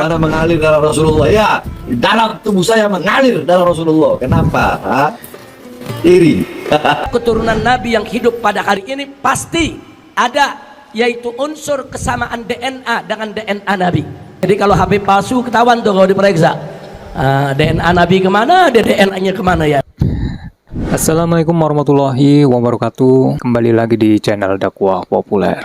Karena mengalir darah Rasulullah. Ya, dalam tubuh saya mengalir darah Rasulullah. Kenapa? Iri. Keturunan Nabi yang hidup pada hari ini pasti ada, yaitu unsur kesamaan DNA dengan DNA Nabi. Jadi kalau Habib palsu ketahuan tuh kalau diperiksa. DNA Nabi kemana, DNA-nya kemana ya? Assalamualaikum warahmatullahi wabarakatuh. Kembali lagi di channel dakwah populer.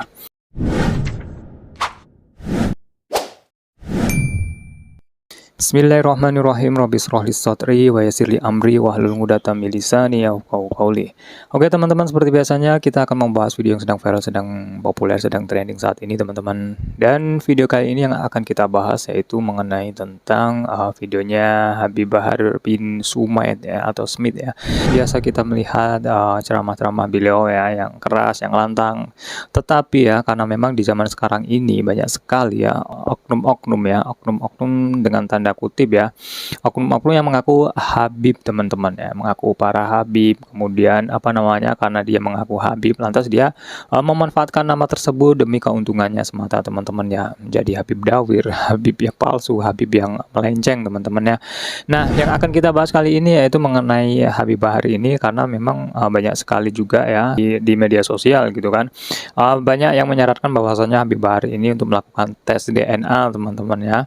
Bismillahirrahmanirrahim. Rabbi shrah li sadri wa yassir li amri wahlul 'uqdatam min lisani yafqahu qawli. Oke teman-teman, seperti biasanya kita akan membahas video yang sedang viral, sedang populer, sedang trending saat ini teman-teman. Dan video kali ini yang akan kita bahas yaitu mengenai tentang videonya Habib Bahar bin Sumaid ya, atau Smith ya. Biasa kita melihat ceramah-ceramah beliau ya yang keras, yang lantang. Tetapi ya karena memang di zaman sekarang ini banyak sekali ya oknum-oknum dengan tanda kutip ya, oknum-oknum yang mengaku Habib teman-teman ya, mengaku para Habib, kemudian karena dia mengaku Habib lantas dia memanfaatkan nama tersebut demi keuntungannya semata teman-teman ya, menjadi Habib Dawir, Habib yang palsu, Habib yang melenceng teman-teman ya. Nah yang akan kita bahas kali ini yaitu mengenai Habib Bahar ini, karena memang banyak sekali juga ya di media sosial gitu kan, banyak yang menyarankan bahwasanya Habib Bahar ini untuk melakukan tes DNA teman-teman ya,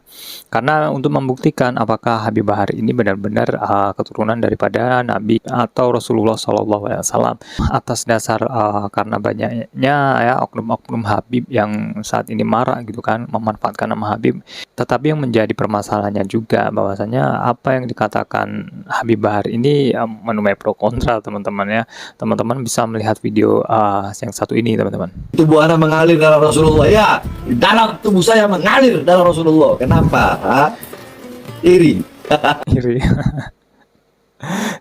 karena untuk membuktikan apakah Habib Bahar ini benar-benar keturunan daripada Nabi atau Rasulullah SAW. Atas dasar karena banyaknya ya oknum-oknum Habib yang saat ini marah gitu kan, memanfaatkan nama Habib. Tetapi yang menjadi permasalahannya juga bahwasanya apa yang dikatakan Habib Bahar ini menuai pro kontra teman-teman ya. Teman-teman bisa melihat video yang satu ini teman-teman. Tubuh Anda mengalir darah Rasulullah. Ya, dalam tubuh saya mengalir darah Rasulullah. Kenapa? Iri. Iri.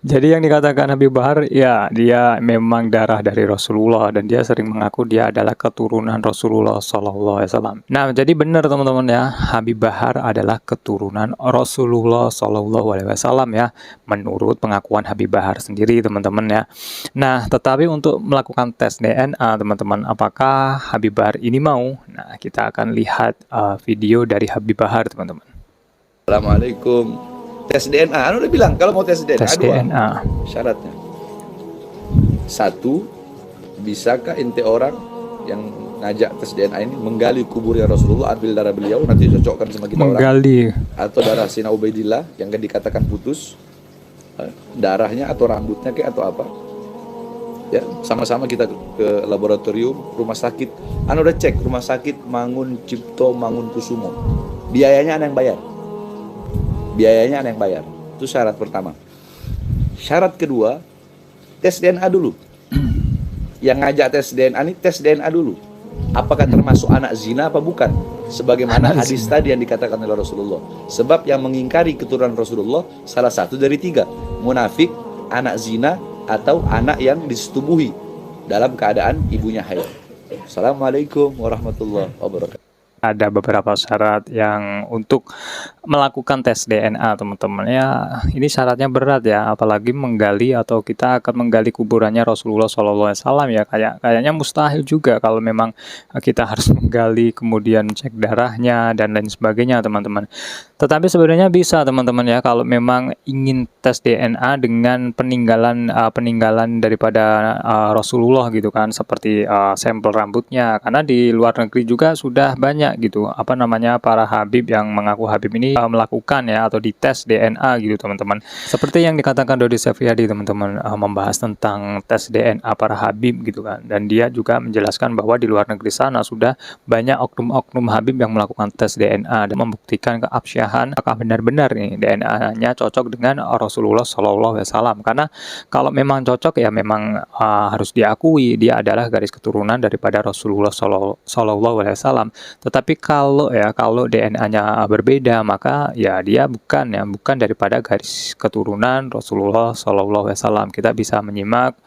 Jadi yang dikatakan Habib Bahar ya dia memang darah dari Rasulullah, dan dia sering mengaku dia adalah keturunan Rasulullah SAW. Nah jadi benar teman-teman ya, Habib Bahar adalah keturunan Rasulullah SAW ya, menurut pengakuan Habib Bahar sendiri teman-teman ya. Nah tetapi untuk melakukan tes DNA teman-teman, apakah Habib Bahar ini mau? Nah kita akan lihat video dari Habib Bahar teman-teman. Assalamualaikum. Tes DNA, anu udah bilang kalau mau tes DNA, tes DNA. Syaratnya. Satu, bisakah ente orang yang ngajak tes DNA ini menggali kuburnya Rasulullah, ambil darah beliau, nanti cocokkan sama kita menggali. Orang. Atau darah Sina Ubaidillah yang dikatakan putus, darahnya atau rambutnya kayak atau apa. Ya, sama-sama kita ke laboratorium rumah sakit. Anu udah cek rumah sakit Mangun Cipto Mangunkusumo. Biayanya ada yang bayar. Biayanya ada yang bayar. Itu syarat pertama. Syarat kedua, tes DNA dulu. Yang ngajak tes DNA ini tes DNA dulu. Apakah termasuk anak zina apa bukan? Sebagaimana hadis tadi yang dikatakan oleh Rasulullah. Sebab yang mengingkari keturunan Rasulullah salah satu dari tiga: munafik, anak zina, atau anak yang disetubuhi dalam keadaan ibunya haid. Assalamualaikum warahmatullahi wabarakatuh. Ada beberapa syarat yang untuk melakukan tes DNA teman-teman ya. Ini syaratnya berat ya, apalagi menggali atau kita akan menggali kuburannya Rasulullah SAW ya, kayaknya mustahil juga kalau memang kita harus menggali kemudian cek darahnya dan lain sebagainya teman-teman. Tetapi sebenarnya bisa teman-teman ya, kalau memang ingin tes DNA dengan peninggalan daripada Rasulullah gitu kan, seperti sampel rambutnya, karena di luar negeri juga sudah banyak gitu para Habib yang mengaku Habib ini melakukan ya atau dites DNA gitu teman-teman. Seperti yang dikatakan Dodi Sefriadi teman-teman, membahas tentang tes DNA para Habib gitu kan, dan dia juga menjelaskan bahwa di luar negeri sana sudah banyak oknum-oknum Habib yang melakukan tes DNA dan membuktikan keabsahan apakah benar-benar nih DNA-nya cocok dengan Rasulullah SAW. Karena kalau memang cocok ya memang harus diakui dia adalah garis keturunan daripada Rasulullah SAW. Tetapi kalau DNA-nya berbeda, maka ya dia bukan daripada garis keturunan Rasulullah SAW. Kita bisa menyimak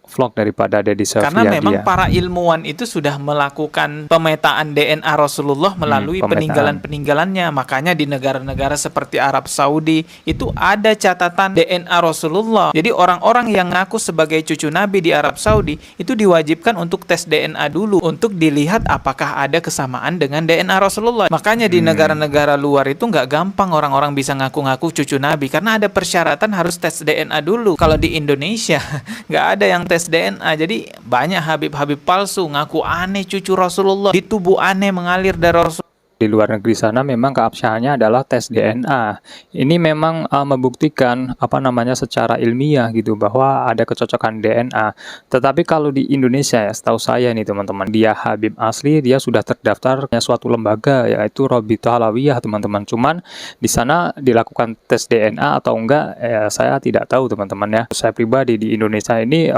vlog daripada Deddy Sefriadi. Karena memang para ilmuwan itu sudah melakukan pemetaan DNA Rasulullah melalui peninggalan-peninggalannya. Makanya di negara-negara seperti Arab Saudi itu ada catatan DNA Rasulullah. Jadi orang-orang yang ngaku sebagai cucu Nabi di Arab Saudi itu diwajibkan untuk tes DNA dulu untuk dilihat apakah ada ada kesamaan dengan DNA Rasulullah. Makanya di negara-negara luar itu nggak gampang orang-orang bisa ngaku-ngaku cucu Nabi, karena ada persyaratan harus tes DNA dulu. Kalau di Indonesia nggak ada yang tes DNA, jadi banyak Habib-Habib palsu ngaku aneh cucu Rasulullah, di tubuh aneh mengalir dari Rasul. Di luar negeri sana memang keabsahannya adalah tes DNA. Ini memang membuktikan secara ilmiah gitu bahwa ada kecocokan DNA. Tetapi kalau di Indonesia ya, setahu saya nih teman-teman, dia Habib asli, dia sudah terdaftar suatu lembaga yaitu Robitoh Alawiyah teman-teman. Cuman di sana dilakukan tes DNA atau enggak saya tidak tahu teman-teman ya. Saya pribadi di Indonesia ini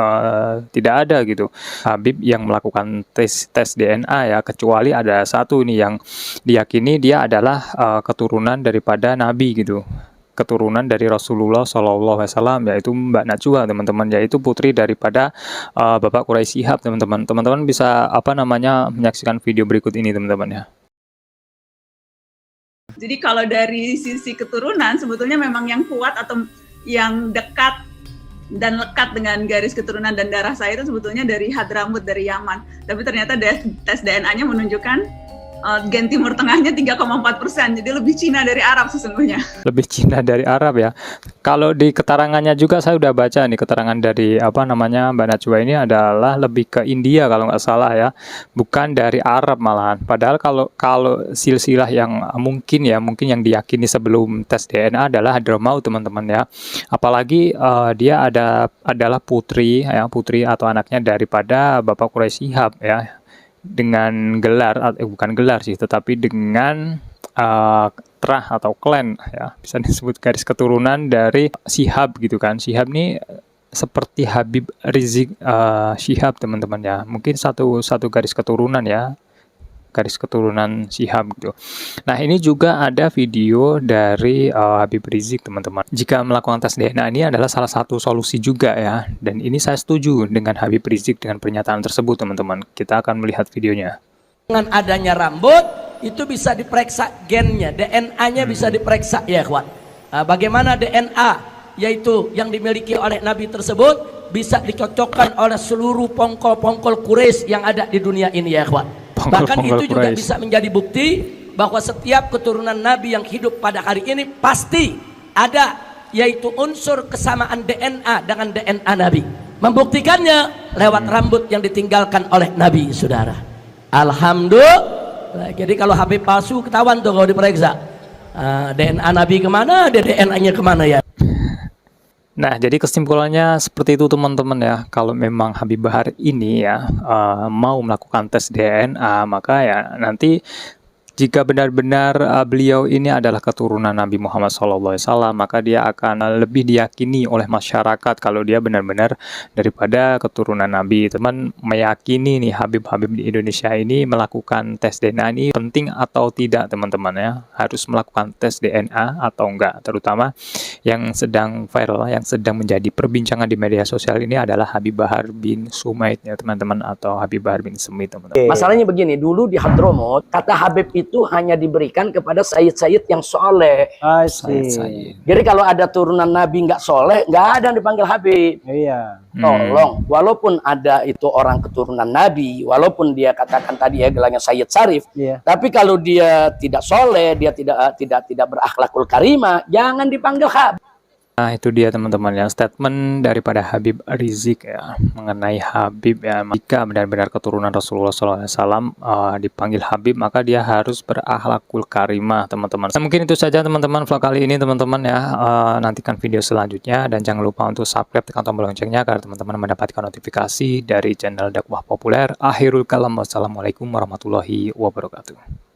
tidak ada gitu Habib yang melakukan tes DNA ya, kecuali ada satu nih yang diyakini dia adalah keturunan daripada Nabi gitu, keturunan dari Rasulullah SAW, yaitu Mbak Najwa teman-teman, yaitu putri daripada Bapak Quraisy Shihab teman-teman. Teman-teman bisa menyaksikan video berikut ini teman-teman ya. Jadi kalau dari sisi keturunan sebetulnya memang yang kuat atau yang dekat dan lekat dengan garis keturunan dan darah saya itu sebetulnya dari Hadramut, dari Yaman. Tapi ternyata tes DNA-nya menunjukkan gen Timur Tengahnya 3,4%, jadi lebih Cina dari Arab sesungguhnya. Lebih Cina dari Arab ya. Kalau di keterangannya juga saya udah baca nih, keterangan dari Mbak Najwa ini adalah lebih ke India kalau nggak salah ya, bukan dari Arab malahan. Padahal kalau silsilah yang mungkin yang diyakini sebelum tes DNA adalah Hadramaut teman-teman ya. Apalagi dia adalah putri atau anaknya daripada Bapak Quraisy Shihab ya, dengan gelar bukan gelar sih, tetapi dengan terah atau klan ya, bisa disebut garis keturunan dari Shihab gitu kan. Shihab nih seperti Habib Rizik Shihab teman-teman ya, mungkin satu garis keturunan ya, garis keturunan Shihab gitu. Nah ini juga ada video dari Habib Rizik teman-teman. Jika melakukan tes DNA ini adalah salah satu solusi juga ya, dan ini saya setuju dengan Habib Rizik dengan pernyataan tersebut teman-teman. Kita akan melihat videonya. Dengan adanya rambut itu bisa diperiksa gennya, DNA-nya bisa diperiksa ya kawan. Bagaimana DNA yaitu yang dimiliki oleh Nabi tersebut bisa dicocokkan oleh seluruh pongkol-pongkol Quraisy yang ada di dunia ini ya kawan. Bahkan itu juga bisa menjadi bukti bahwa setiap keturunan Nabi yang hidup pada hari ini pasti ada yaitu unsur kesamaan DNA dengan DNA Nabi. Membuktikannya lewat rambut yang ditinggalkan oleh Nabi, saudara. Alhamdulillah. Jadi kalau Habib palsu ketahuan tuh kalau diperiksa. DNA Nabi kemana, DNA-nya kemana ya. Nah, jadi kesimpulannya seperti itu teman-teman ya. Kalau memang Habib Bahar ini ya mau melakukan tes DNA, maka ya nanti jika benar-benar beliau ini adalah keturunan Nabi Muhammad SAW, maka dia akan lebih diyakini oleh masyarakat kalau dia benar-benar daripada keturunan Nabi. Teman meyakini nih Habib-Habib di Indonesia ini melakukan tes DNA ini penting atau tidak teman-teman ya. Harus melakukan tes DNA atau enggak. Terutama yang sedang viral, yang sedang menjadi perbincangan di media sosial ini adalah Habib Bahar bin Sumaid ya teman-teman, atau Habib Bahar bin Smith teman-teman. Masalahnya begini, dulu di Hadramut kata Habib itu hanya diberikan kepada sayyid-sayyid yang soleh. Sayyid. Jadi kalau ada turunan Nabi nggak soleh, nggak ada yang dipanggil Habib. Iya. Tolong, walaupun ada itu orang keturunan Nabi, walaupun dia katakan tadi ya gelarnya Sayyid Syarif, tapi kalau dia tidak soleh, dia tidak berakhlakul karimah, jangan dipanggil Habib. Nah itu dia teman-teman ya, statement daripada Habib Rizik ya mengenai Habib ya. Jika benar-benar keturunan Rasulullah SAW dipanggil Habib, maka dia harus berakhlakul karimah teman-teman. Nah, mungkin itu saja teman-teman vlog kali ini teman-teman ya. Nantikan video selanjutnya dan jangan lupa untuk subscribe, tekan tombol loncengnya agar teman-teman mendapatkan notifikasi dari channel dakwah populer. Akhirul kalam, wassalamualaikum warahmatullahi wabarakatuh.